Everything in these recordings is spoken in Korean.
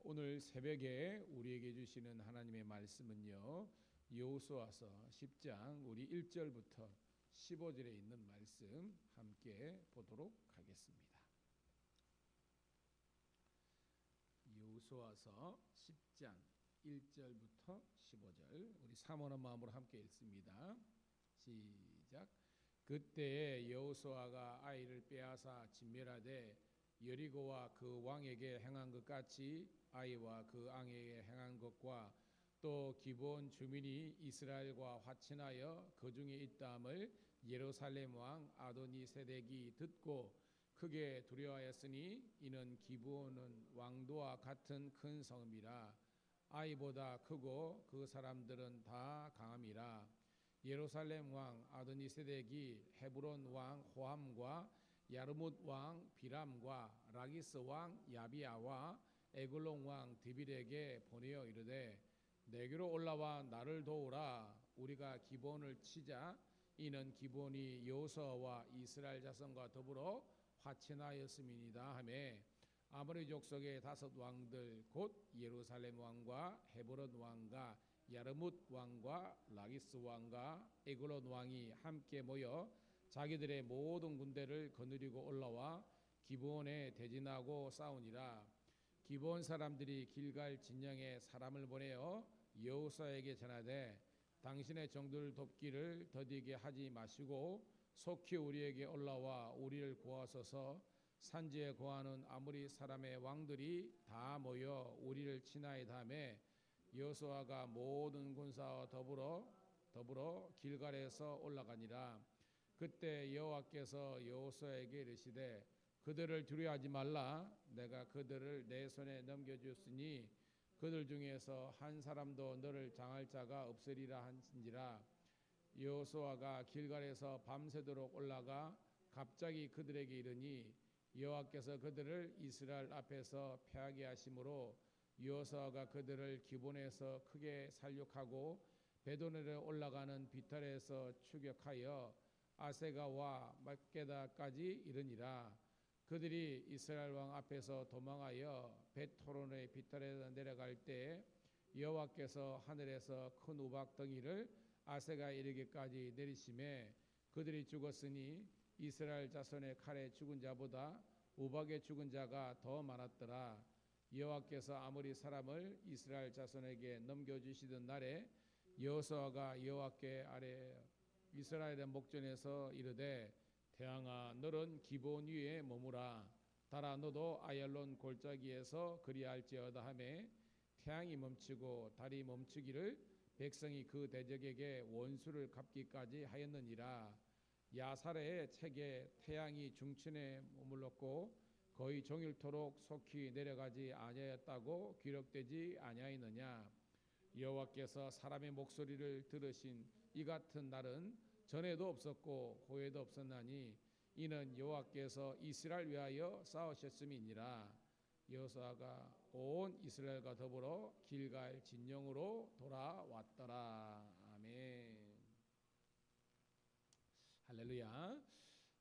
오늘 새벽에 우리에게 주시는 하나님의 말씀은요, 여호수아서 10장 우리 1절부터 15절에 있는 말씀 함께 보도록 하겠습니다. 여호수아서 10장 1절부터 15절 우리 사모하는 마음으로 함께 읽습니다. 시작. 그때 여호수아가 아이를 빼앗아 진멸하되 여리고와 그 왕에게 행한 것 같이 아이와 그 왕에게 행한 것과 또 기브온 주민이 이스라엘과 화친하여 그 중에 있다함을 예루살렘 왕 아도니세덱이 듣고 크게 두려워하였으니 이는 기브온은 왕도와 같은 큰 성읍이라. 아이보다 크고 그 사람들은 다 강함이라. 예루살렘 왕 아도니세덱이 헤브론 왕 호함과 야르뭇 왕 비람과 라기스 왕 야비아와 에글론 왕 드빌에게 보내어 이르되 내게로 올라와 나를 도우라. 우리가 기브온을 치자. 이는 기브온이 여호수아와 이스라엘 자손과 더불어 화친하였음이니이다 하매 아모리 족속의 5 왕들 곧 예루살렘 왕과 헤브론 왕과 야르뭇 왕과 라기스 왕과 에글론 왕이 함께 모여 자기들의 모든 군대를 거느리고 올라와 기브온에 대진하고 싸우니라. 기브온 사람들이 길갈 진영에 사람을 보내어 여호수아에게 전하되 당신의 종들을 돕기를 더디게 하지 마시고 속히 우리에게 올라와 우리를 구하소서. 산지에 거하는 아모리 사람의 왕들이 다 모여 우리를 치나이다 하매 여호수아가 모든 군사와 더불어 길갈에서 올라가니라. 그때 여호와께서 여호수아에게 이르시되 그들을 두려워하지 말라. 내가 그들을 내 손에 넘겨주었으니 그들 중에서 한 사람도 너를 장할 자가 없으리라 한지라. 여호수아가 길갈에서 밤새도록 올라가 갑자기 그들에게 이르니 여호와께서 그들을 이스라엘 앞에서 패하게 하심으로 여호수아가 그들을 기본에서 크게 살육하고 베도넬에 올라가는 비탈에서 추격하여 아세가와 막게다까지 이르니라. 그들이 이스라엘 왕 앞에서 도망하여 벳호론의 비탈에 내려갈 때 여호와께서 하늘에서 큰 우박 덩이를 아세가 이르기까지 내리심에 그들이 죽었으니 이스라엘 자손의 칼에 죽은 자보다 우박에 죽은 자가 더 많았더라. 여호와께서 아모리 사람을 이스라엘 자손에게 넘겨주시던 날에 여호수아가 여호와께 아래 이스라엘의 목전에서 이르되 태양아 너는 기브온 위에 머무라. 달아 너도 아얄론 골짜기에서 그리할지어다 하매 태양이 멈추고 달이 멈추기를 백성이 그 대적에게 원수를 갚기까지 하였느니라. 야사레의 책에 태양이 중천에 머물렀고 거의 종일토록 속히 내려가지 아니하였다고 기록되지 아니하였느냐. 여호와께서 사람의 목소리를 들으신 이 같은 날은 전에도 없었고 후에도 없었나니 이는 여호와께서 이스라엘 위하여 싸우셨음이니라. 여호수아가 온 이스라엘과 더불어 길갈 진영으로 돌아왔더라. 아멘. 할렐루야.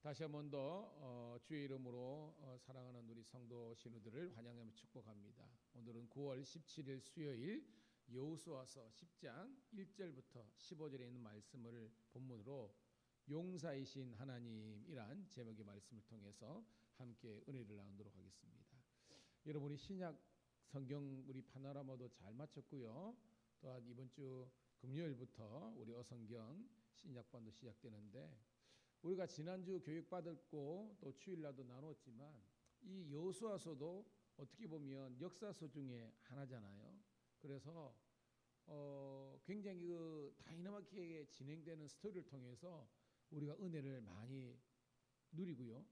다시 한 번 더 주의 이름으로 사랑하는 우리 성도 신우들을 환영하며 축복합니다. 오늘은 9월 17일 수요일 여호수아서 10장 1절부터 15절에 있는 말씀을 본문으로 용사이신 하나님이란 제목의 말씀을 통해서 함께 은혜를 나누도록 하겠습니다. 여러분 우리 신약 성경 우리 파노라마도 잘 마쳤고요. 또한 이번 주 금요일부터 우리 어성경 신약반도 시작되는데 우리가 지난주 교육받았고 또 주일날도 나눴지만 이 여호수아서도 어떻게 보면 역사서 중에 하나잖아요. 그래서 굉장히 그 다이나믹하게 진행되는 스토리를 통해서 우리가 은혜를 많이 누리고요.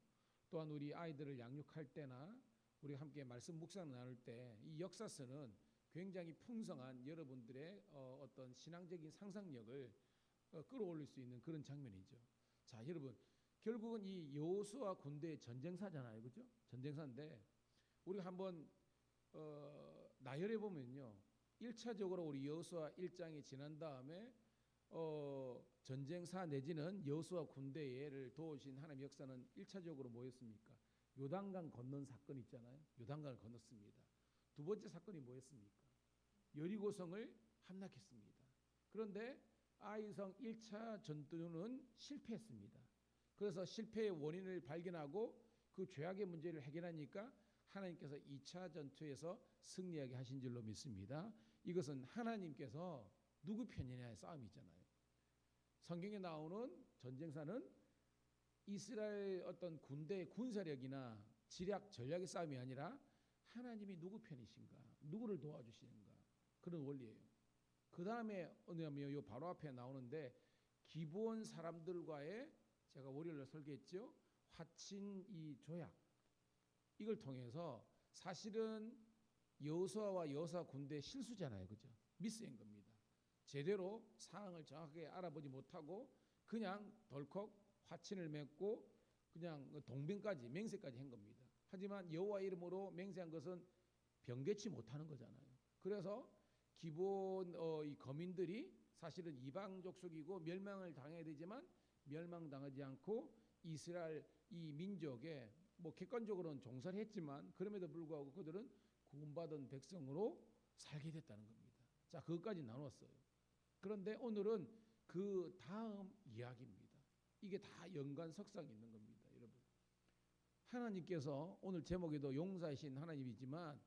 또한 우리 아이들을 양육할 때나 우리 함께 말씀 묵상 나눌 때 이 역사서는 굉장히 풍성한 여러분들의 어떤 신앙적인 상상력을 끌어올릴 수 있는 그런 장면이죠. 자, 여러분 결국은 이 여호수아 군대의 전쟁사잖아요, 그죠? 전쟁사인데 우리가 한번 나열해 보면요, 1차적으로 우리 여호수아 1장이 지난 다음에 전쟁사 내지는 여호수아 군대를 도우신 하나님의 역사는 1차적으로 뭐였습니까? 요단강 건넌 사건 있잖아요. 요단강을 건넜습니다. 두 번째 사건이 뭐였습니까? 여리고성을 함락했습니다. 그런데 아이성 1차 전투는 실패했습니다. 그래서 실패의 원인을 발견하고 그 죄악의 문제를 해결하니까 하나님께서 2차 전투에서 승리하게 하신 줄로 믿습니다. 이것은 하나님께서 누구 편이냐의 싸움이잖아요. 성경에 나오는 전쟁사는 이스라엘 어떤 군대의 군사력이나 지략 전략의 싸움이 아니라 하나님이 누구 편이신가, 누구를 도와주시는가, 그런 원리예요. 그 다음에 요 바로 앞에 나오는데 기브온 사람들과의, 제가 월요일에 설계했죠, 화친 이 조약, 이걸 통해서 사실은 여호수아와 여호수아 군대의 실수잖아요, 그죠? 미스인 겁니다. 제대로 상황을 정확하게 알아보지 못하고 그냥 덜컥 화친을 맺고 그냥 동맹까지, 맹세까지 한 겁니다. 하지만 여호와 이름으로 맹세한 것은 변개치 못하는 거잖아요. 그래서 기본 이 거민들이 사실은 이방족 속이고 멸망을 당해야 되지만 멸망당하지 않고 이스라엘 이 민족에 뭐 객관적으로는 종살이 했지만 그럼에도 불구하고 그들은 구원받은 백성으로 살게 됐다는 겁니다. 자, 그것까지 나눴어요. 그런데 오늘은 그 다음 이야기입니다. 이게 다 연관석상이 있는 겁니다, 여러분. 하나님께서 오늘 제목에도 용사이신 하나님이지만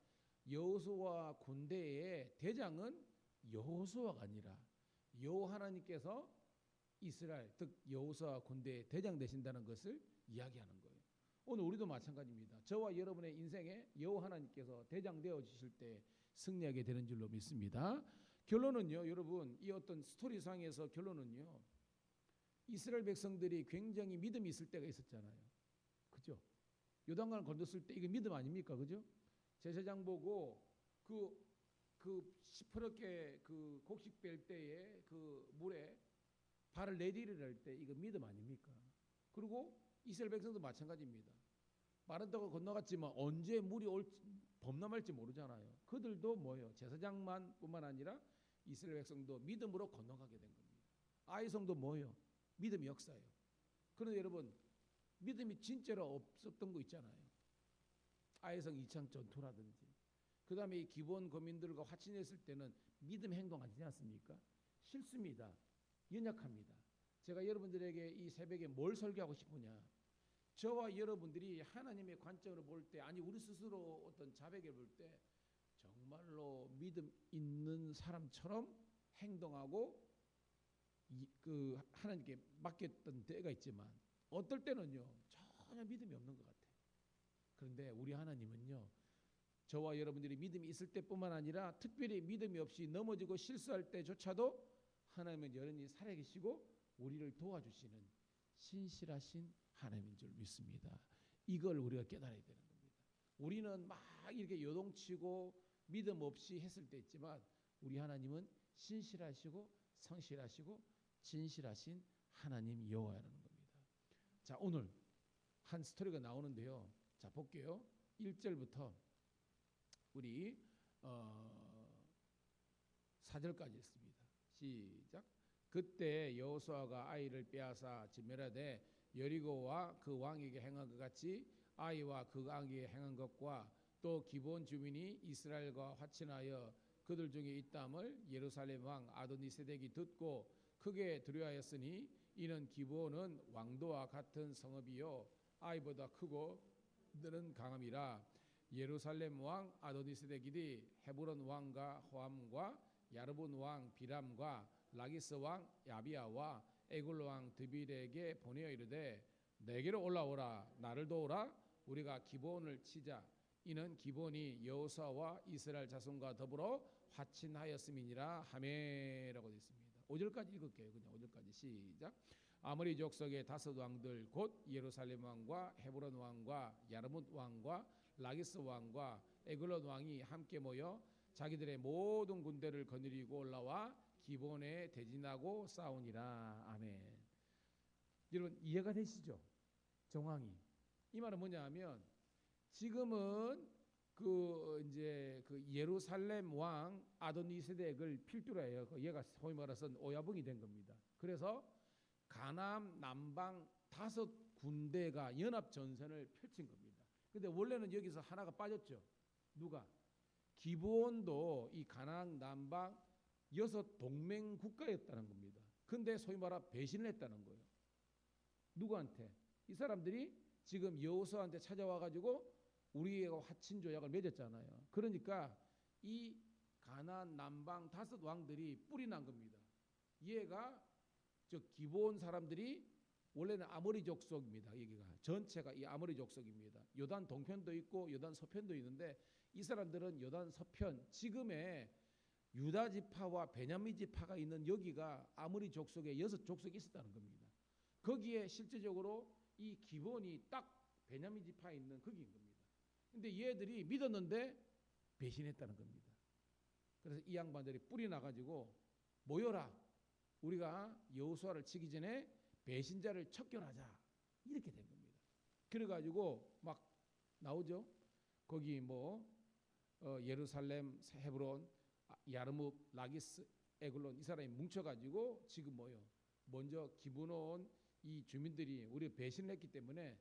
여호수아 군대의 대장은 여호수아가 아니라 여호하나님께서 이스라엘, 즉 여호수아 군대의 대장 되신다는 것을 이야기하는 거예요. 오늘 우리도 마찬가지입니다. 저와 여러분의 인생에 여호하나님께서 대장 되어 주실 때 승리하게 되는 줄로 믿습니다. 결론은요, 여러분, 이 어떤 스토리상에서 결론은요, 이스라엘 백성들이 굉장히 믿음이 있을 때가 있었잖아요, 그죠? 요단강을 건넜을 때 이게 믿음 아닙니까, 그죠? 제사장 보고 그 시퍼렇게 그 곡식 뺄 때에 그 물에 발을 내디르려 할 때 이거 믿음 아닙니까? 그리고 이스라엘 백성도 마찬가지입니다. 마른 땅을 건너갔지만 언제 물이 범람할지 모르잖아요. 그들도 뭐예요? 제사장만 뿐만 아니라 이스라엘 백성도 믿음으로 건너가게 된 겁니다. 아이성도 뭐예요? 믿음의 역사예요. 그런데 여러분, 믿음이 진짜로 없었던 거 있잖아요. 아이성 2차 전투라든지 그 다음에 이 기본 거민들과 화친했을 때는 믿음 행동 하지 않습니까? 싫습니다. 연약합니다. 제가 여러분들에게 이 새벽에 뭘 설교하고 싶으냐, 저와 여러분들이 하나님의 관점으로 볼 때, 아니 우리 스스로 어떤 자백을 볼 때 정말로 믿음 있는 사람처럼 행동하고 그 하나님께 맡겼던 때가 있지만 어떨 때는요 전혀 믿음이 없는 것 같아요. 그런데 우리 하나님은요, 저와 여러분들이 믿음이 있을 때뿐만 아니라 특별히 믿음이 없이 넘어지고 실수할 때조차도 하나님은 여전히 살아계시고 우리를 도와주시는 신실하신 하나님인 줄 믿습니다. 이걸 우리가 깨달아야 되는 겁니다. 우리는 막 이렇게 요동치고 믿음 없이 했을 때 있지만 우리 하나님은 신실하시고 성실하시고 진실하신 하나님 여호와라는 겁니다. 자, 오늘 한 스토리가 나오는데요. 자, 볼게요. 1절부터 우리 4절까지 있습니다. 시작. 그때 여호수아가 아이를 빼앗아 멸하되 여리고와 그 왕에게 행한 것 같이 아이와 그 왕에게 행한 것과 또 기브온 주민이 이스라엘과 화친하여 그들 중에 있담을 예루살렘 왕 아도니세덱이 듣고 크게 두려워하였으니 이는 기브온은 왕도와 같은 성읍이요 아이보다 크고 너는 강함이라. 예루살렘 왕 아도니세덱이 헤브론 왕과 호함과 야르본 왕 비람과 라기스 왕 야비아와 에굴 왕 드빌에게 보내어 이르되 내게로 올라오라. 나를 도우라. 우리가 기브온을 치자. 이는 기브온이 여호수아와 이스라엘 자손과 더불어 화친하였음이니라 하메라고 되어 있습니다. 5절까지 읽을게요. 그냥 5절까지 시작. 아모리 족속의 다섯 왕들 곧 예루살렘 왕과 헤브론 왕과 야르뭇 왕과 라기스 왕과 에글론 왕이 함께 모여 자기들의 모든 군대를 거느리고 올라와 기본에 대진하고 싸우니라. 아멘. 여러분 이해가 되시죠? 정황이. 이 말은 뭐냐 하면 지금은 이제 예루살렘 왕 아도니세덱을 필두로 해요. 얘가 소위 말해서 오야붕이 된 겁니다. 그래서 가나안 남방 5 군대가 연합 전선을 펼친 겁니다. 근데 원래는 여기서 하나가 빠졌죠. 누가? 기브온도 이 가나안 남방 6 동맹 국가였다는 겁니다. 근데 소위 말하 배신을 했다는 거예요. 누구한테? 이 사람들이 지금 여호수아한테 찾아와 가지고 우리가 화친 조약을 맺었잖아요. 그러니까 이 가나안 남방 5 왕들이 뿔이 난 겁니다. 얘가 저 기브온 사람들이 원래는 아모리 족속입니다. 여기가 전체가 이 아모리 족속입니다. 요단 동편도 있고 요단 서편도 있는데 이 사람들은 요단 서편 지금의 유다 지파와 베냐민 지파가 있는 여기가 아모리 족속에 6 족속이 있었다는 겁니다. 거기에 실제적으로 이 기브온이 딱 베냐민 지파에 있는 거기인 겁니다. 근데 얘들이 믿었는데 배신했다는 겁니다. 그래서 이 양반들이 뿔이 나가지고 모여라. 우리가 여호수아를 치기 전에 배신자를 척결하자. 이렇게 된 겁니다. 그래가지고 막 나오죠. 거기 예루살렘, 헤브론, 야르묵, 라기스, 에글론 이 사람이 뭉쳐가지고 지금 먼저 기브온 이 주민들이 우리 배신을 했기 때문에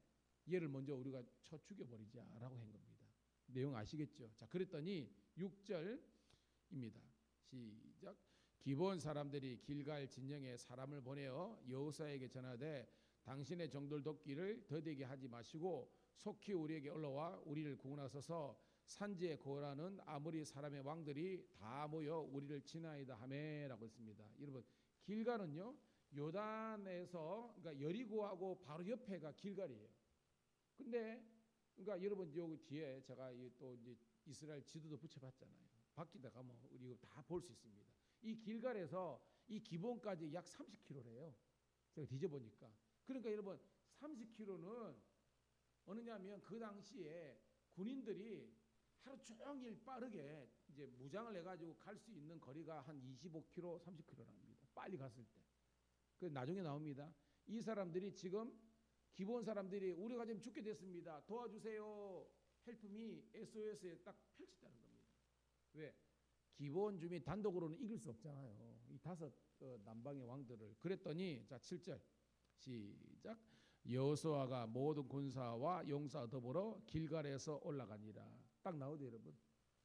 얘를 먼저 우리가 쳐 죽여버리자라고 한 겁니다. 내용 아시겠죠? 자, 그랬더니 6절입니다. 시작. 기브온 사람들이 길갈 진영에 사람을 보내어 여호수아에게 전하되 당신의 종들 돕기를 더디게 하지 마시고 속히 우리에게 올라와 우리를 구원하소서. 산지에 거하는 아모리 사람의 왕들이 다 모여 우리를 치나이다 하매라고 했습니다. 여러분 길갈은요 요단에서 그러니까 여리고하고 바로 옆에가 길갈이에요. 근데 그러니까 여러분 여기 뒤에 제가 또 이제 이스라엘 지도도 붙여봤잖아요. 밖에다 가면 우리 이거 다 볼 수 있습니다. 이 길갈에서 이 기본까지 약 30km래요. 제가 뒤져보니까. 그러니까 여러분 30km는 어느냐면 그 당시에 군인들이 하루 종일 빠르게 이제 무장을 해가지고 갈 수 있는 거리가 한 25km, 30km랍니다. 빨리 갔을 때. 그 나중에 나옵니다. 이 사람들이 지금 기본 사람들이 우리가 지금 죽게 됐습니다. 도와주세요. 헬프미 SOS에 딱 펼쳤다는 겁니다. 왜? 기본 주민 단독으로는 이길 수 없잖아요. 이 5 남방의 왕들을. 그랬더니 자 7절 시작. 여호수아가 모든 군사와 용사 더불어 길갈에서 올라가니라. 딱 나오죠 여러분.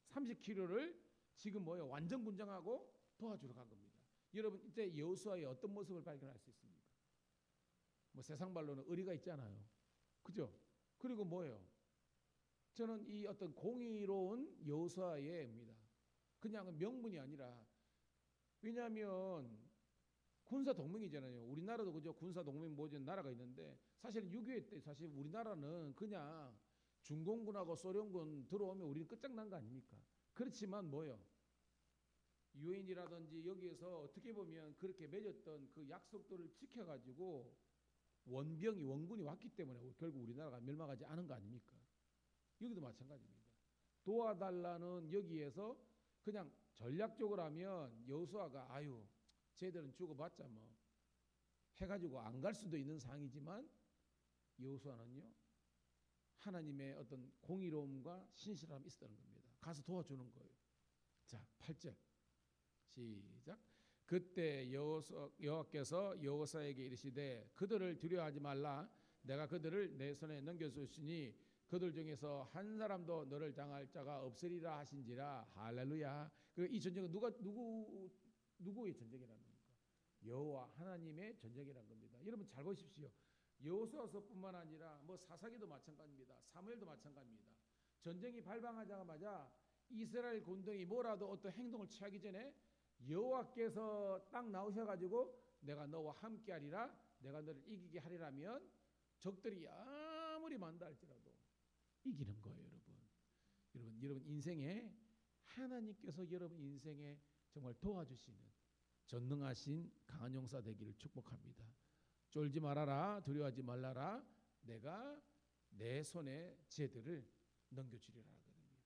30km를 지금 완전 군장하고 도와주러 간 겁니다. 여러분 이때 여호수아의 어떤 모습을 발견할 수 있습니까? 세상 말로는 의리가 있잖아요. 그죠? 그리고 저는 이 어떤 공의로운 여호수아의입니다. 그냥 명분이 아니라 왜냐하면 군사 동맹이잖아요. 우리나라도 그죠? 군사 동맹 모든 나라가 있는데 사실은 6.25 때 사실 우리나라는 그냥 중공군하고 소련군 들어오면 우리는 끝장난 거 아닙니까? 그렇지만 유엔이라든지 여기에서 어떻게 보면 그렇게 맺었던 그 약속들을 지켜가지고 원군이 왔기 때문에 결국 우리나라가 멸망하지 않은 거 아닙니까? 여기도 마찬가지입니다. 도와달라는 여기에서 그냥 전략적으로 하면 여호수아가 쟤들은 죽어봤자 해가지고 안 갈 수도 있는 상황이지만 여호수아는요 하나님의 어떤 공의로움과 신실함이 있었다는 겁니다. 가서 도와주는 거예요. 자 8절 시작. 그때 여호와께서 여호수아에게 이르시되 그들을 두려워하지 말라. 내가 그들을 내 손에 넘겨주시니 그들 중에서 한 사람도 너를 당할 자가 없으리라 하신지라. 할렐루야. 이 전쟁은 누구의 전쟁이라는 겁니까? 여호와 하나님의 전쟁이라는 겁니다. 여러분 잘 보십시오. 여호수아서뿐만 아니라 사사기도 마찬가지입니다. 사무엘도 마찬가지입니다. 전쟁이 발방하자마자 이스라엘 군등이 뭐라도 어떤 행동을 취하기 전에 여호와께서 딱 나오셔가지고 내가 너와 함께하리라. 내가 너를 이기게 하리라면 적들이 아무리 많다 할지라도 이기는 거예요, 여러분. 여러분 인생에 하나님께서 여러분 인생에 정말 도와주시는 전능하신 강한 용사 되기를 축복합니다. 쫄지 말아라, 두려워하지 말라라. 내가 내 손에 쟤들을 넘겨주리라 하거든요.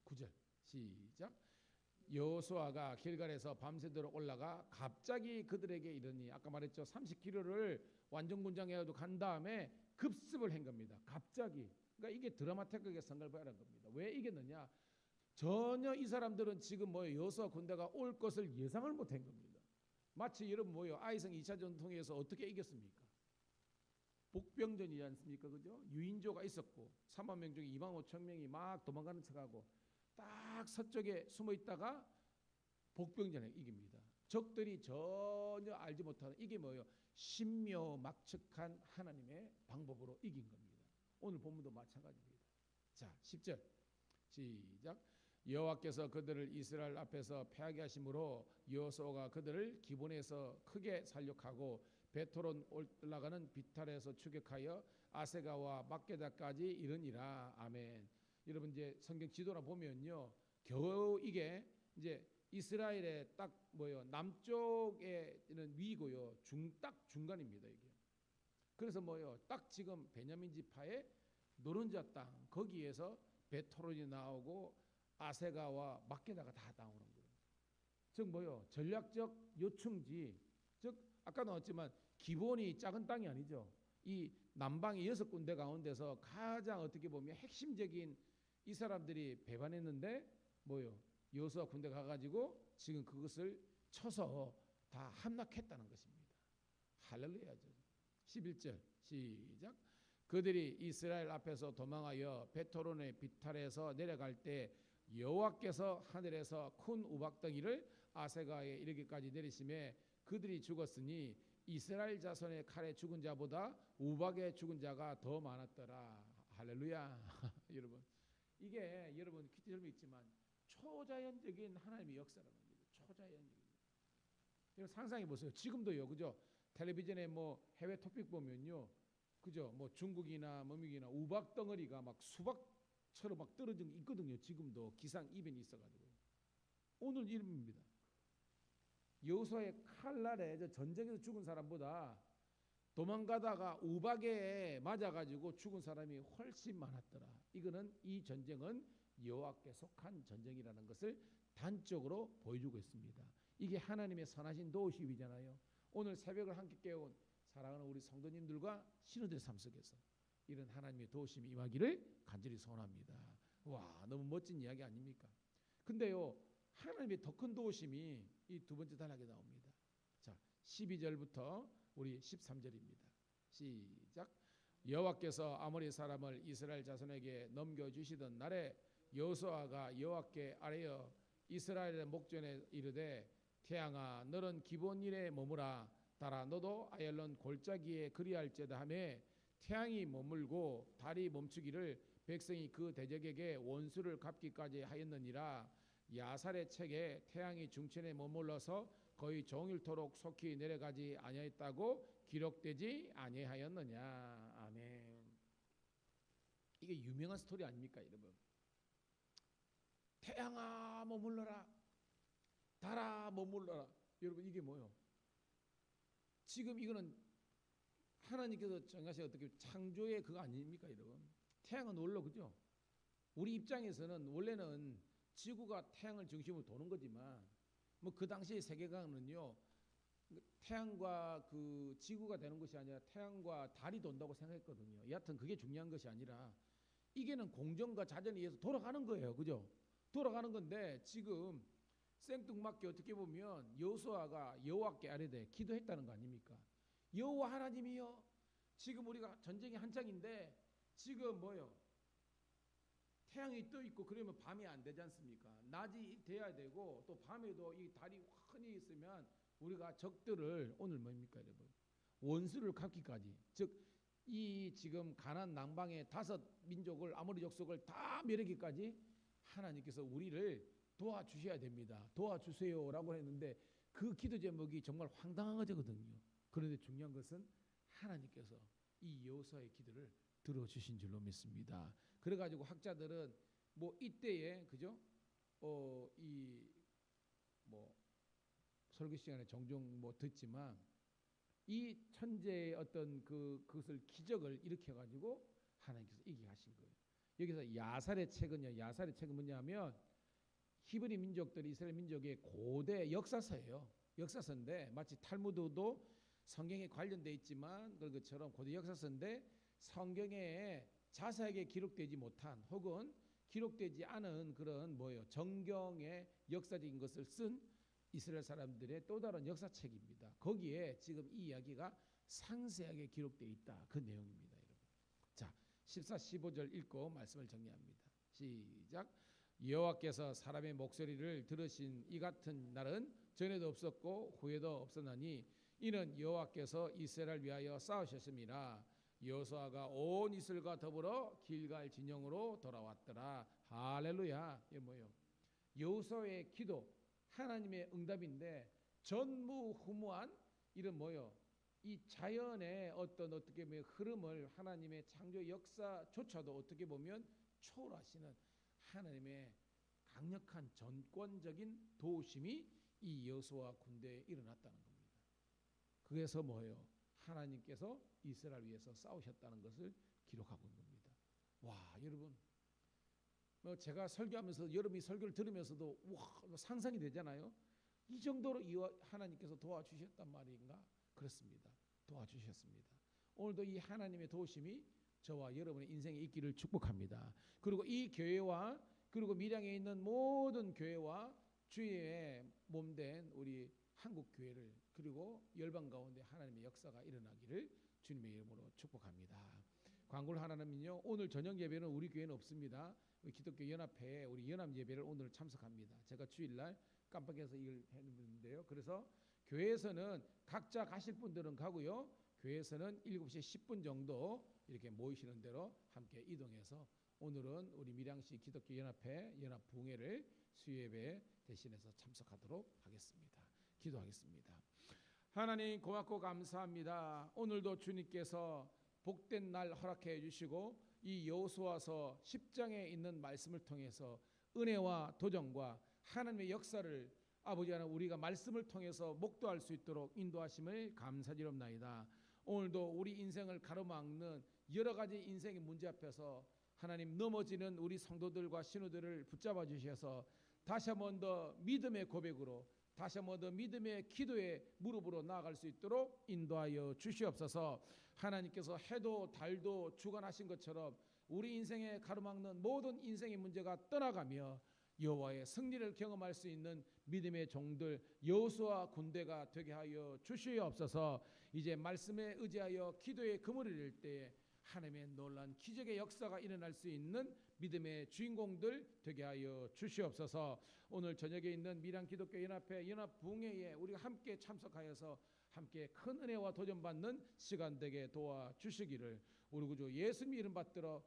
9절 시작. 여호수아가 길갈에서 밤새도록 올라가 갑자기 그들에게 이르니 아까 말했죠. 30km를 완전 군장해가지고 간 다음에 급습을 한 겁니다. 갑자기. 그러니까 이게 드라마틱하게 생각해야 겁니다. 왜 이겼느냐? 전혀 이 사람들은 지금 여호수아 군대가 올 것을 예상을 못한 겁니다. 마치 여러분 아이성 2차 전통에서 어떻게 이겼습니까? 복병전이지 않습니까? 그죠? 유인조가 있었고 3만 명 중에 2만 5천 명이 막 도망가는 척하고 딱 서쪽에 숨어 있다가 복병전에 이깁니다. 적들이 전혀 알지 못하는 이게 뭐예요? 신묘막측한 하나님의 방법으로 이긴 겁니다. 오늘 본문도 마찬가지입니다. 자, 10절 시작. 여호와께서 그들을 이스라엘 앞에서 패하게 하심으로 여호수아가 그들을 기본에서 크게 살육하고 베토론 올라가는 비탈에서 추격하여 아세가와 막게다까지 이르니라. 아멘. 여러분 이제 성경 지도나 보면요, 겨우 이게 이제 이스라엘의 딱 뭐요, 남쪽에는 위고요, 딱 중간입니다 이게. 그래서 뭐요, 딱 지금 베냐민 지파의 노른자 땅 거기에서 베토론이 나오고 아세가와 막게다가 다 나오는 거예요. 즉 뭐요, 전략적 요충지, 즉 아까 나왔지만 기본이 작은 땅이 아니죠. 이 남방의 6군데 가운데서 가장 어떻게 보면 핵심적인 이 사람들이 배반했는데 뭐요, 여호수아 군대 가가지고 지금 그것을 쳐서 다 함락했다는 것입니다. 할렐루야죠. 11절 시작. 그들이 이스라엘 앞에서 도망하여 베토론의 비탈에서 내려갈 때 여호와께서 하늘에서 큰 우박덩이를 아세가에 이르기까지 내리심에 그들이 죽었으니 이스라엘 자손의 칼에 죽은 자보다 우박에 죽은 자가 더 많았더라. 할렐루야. 여러분 이게 여러분 퀴즈점이 있지만 초자연적인 하나님의 역사라는 거죠. 초자연적인. 여러분 상상해 보세요. 지금도요, 그죠? 텔레비전에 뭐 해외 토픽 보면요, 그죠? 뭐 중국이나 뭐 미국이나 우박 덩어리가 막 수박처럼 막 떨어진 게 있거든요. 지금도 기상 이변이 있어가지고. 오늘 이름입니다. 여호수아의 칼날에 저 전쟁에서 죽은 사람보다 도망가다가 우박에 맞아가지고 죽은 사람이 훨씬 많았더라. 이거는 이 전쟁은 여호와께 속한 전쟁이라는 것을 단적으로 보여주고 있습니다. 이게 하나님의 선하신 도우심이잖아요. 오늘 새벽을 함께 깨운 사랑하는 우리 성도님들과 신우들의 삶 속에서 이런 하나님의 도우심이 임하기를 간절히 소원합니다. 와, 너무 멋진 이야기 아닙니까? 근데요, 하나님의 더 큰 도우심이 이 두 번째 단락에 나옵니다. 자, 12절부터 우리 13절입니다. 시작. 여호와께서 아모리 사람을 이스라엘 자손에게 넘겨주시던 날에 여호수아가 여호와께 아뢰어 이스라엘의 목전에 이르되 태양아 너는 기본일에 머무라. 달아 너도 아얄론 골짜기에 그리할지어다 하매 태양이 머물고 달이 멈추기를 백성이 그 대적에게 원수를 갚기까지 하였느니라. 야살의 책에 태양이 중천에 머물러서 거의 종일토록 속히 내려가지 아니하였다고 기록되지 아니하였느냐. 아멘. 이게 유명한 스토리 아닙니까 여러분? 태양아 머물러라, 달아 머물러라. 여러분 이게 뭐요? 지금 이거는 하나님께서 정하신 어떻게 창조의 그거 아닙니까 여러분? 태양은 원래 그죠? 우리 입장에서는 원래는 지구가 태양을 중심으로 도는 거지만 뭐 그 당시의 세계관은요, 태양과 그 지구가 되는 것이 아니라 태양과 달이 돈다고 생각했거든요. 여하튼 그게 중요한 것이 아니라 이게는 공정과 자전에 의해서 돌아가는 거예요. 그죠? 돌아가는 건데 지금 생뚱맞게 어떻게 보면 여호수아가 여호와께 아뢰되 기도했다는 거 아닙니까? 여호와 하나님이여, 지금 우리가 전쟁이 한창인데 지금 뭐요? 태양이 떠 있고 그러면 밤이 안 되지 않습니까? 낮이 돼야 되고 또 밤에도 이 달이 환히 있으면 우리가 적들을 오늘 뭡니까 여러분? 원수를 갚기까지, 즉 이 지금 가나안 남방의 5 민족을 아모리 족속을 다 멸하기까지 하나님께서 우리를 도와주셔야 됩니다. 도와주세요라고 했는데 그 기도 제목이 정말 황당한 거거든요. 그런데 중요한 것은 하나님께서 이 여호수아의 기도를 들어주신 줄로 믿습니다. 그래가지고 학자들은 뭐 이때에 그죠? 이 뭐 설교 시간에 종종 뭐 듣지만 이 천재의 어떤 그것을 기적을 일으켜가지고 하나님께서 이기게 하신 거예요. 여기서 야살의 책은요, 야살의 책은 뭐냐면 히브리 민족들이 이스라엘 민족의 고대 역사서예요. 역사서인데 마치 탈무드도 성경에 관련돼 있지만 그런 것처럼 고대 역사서인데 성경에 자세하게 기록되지 못한 혹은 기록되지 않은 그런 뭐예요, 정경의 역사적인 것을 쓴 이스라엘 사람들의 또 다른 역사책입니다. 거기에 지금 이 이야기가 상세하게 기록되어 있다, 그 내용입니다 여러분. 자, 14, 15절 읽고 말씀을 정리합니다. 시작. 여호와께서 사람의 목소리를 들으신 이 같은 날은 전에도 없었고 후에도 없었나니 이는 여호와께서 이스라엘을 위하여 싸우셨음이라. 여호수아가 온 이스라엘과 더불어 길갈 진영으로 돌아왔더라. 할렐루야. 이게 뭐예요? 여호수아의 기도, 하나님의 응답인데 전무후무한 이런 뭐요? 이 자연의 어떻게 보면 흐름을 하나님의 창조 역사조차도 어떻게 보면 초월하시는 하나님의 강력한 전권적인 도우심이 이 여호수아 군대에 일어났다는 겁니다. 그래서 뭐예요? 하나님께서 이스라엘 위해서 싸우셨다는 것을 기록하고 있는 겁니다. 와, 여러분, 제가 설교하면서 여러분이 설교를 들으면서도 와, 상상이 되잖아요. 이 정도로 하나님께서 도와주셨단 말인가? 그렇습니다. 도와주셨습니다. 오늘도 이 하나님의 도우심이 저와 여러분의 인생에 있기를 축복합니다. 그리고 이 교회와 그리고 밀양에 있는 모든 교회와 주의 몸된 우리 한국 교회를 그리고 열방 가운데 하나님의 역사가 일어나기를 주님의 이름으로 축복합니다. 광고를 하나는요. 오늘 저녁 예배는 우리 교회는 없습니다. 기독교 연합회에 우리 연합 예배를 오늘 참석합니다. 제가 주일날 깜빡해서 이걸 했는데요. 그래서 교회에서는 각자 가실 분들은 가고요. 교회에서는 7시 10분 정도 이렇게 모이시는 대로 함께 이동해서 오늘은 우리 밀양시 기독교 연합회 연합 부흥회를 수요예배 대신해서 참석하도록 하겠습니다. 기도하겠습니다. 하나님 고맙고 감사합니다. 오늘도 주님께서 복된 날 허락해 주시고 이 여호수아서 10장에 있는 말씀을 통해서 은혜와 도전과 하나님의 역사를 아버지 하나님 우리가 말씀을 통해서 목도할 수 있도록 인도하심을 감사드립니다. 오늘도 우리 인생을 가로막는 여러 가지 인생의 문제 앞에서 하나님 넘어지는 우리 성도들과 신우들을 붙잡아 주셔서 다시 한 번 더 믿음의 고백으로 다시 한 번 더 믿음의 기도의 무릎으로 나아갈 수 있도록 인도하여 주시옵소서. 하나님께서 해도 달도 주관하신 것처럼 우리 인생에 가로막는 모든 인생의 문제가 떠나가며 여호와의 승리를 경험할 수 있는 믿음의 종들 여호수아 군대가 되게 하여 주시옵소서. 이제 말씀에 의지하여 기도의 그물을 잃을 때에 하나님의 놀라운 기적의 역사가 일어날 수 있는 믿음의 주인공들 되게 하여 주시옵소서. 오늘 저녁에 있는 밀양 기독교 연합회 연합 부흥회에 우리가 함께 참석하여서 함께 큰 은혜와 도전받는 시간 되게 도와주시기를 우리 구주 예수님 이름 받들어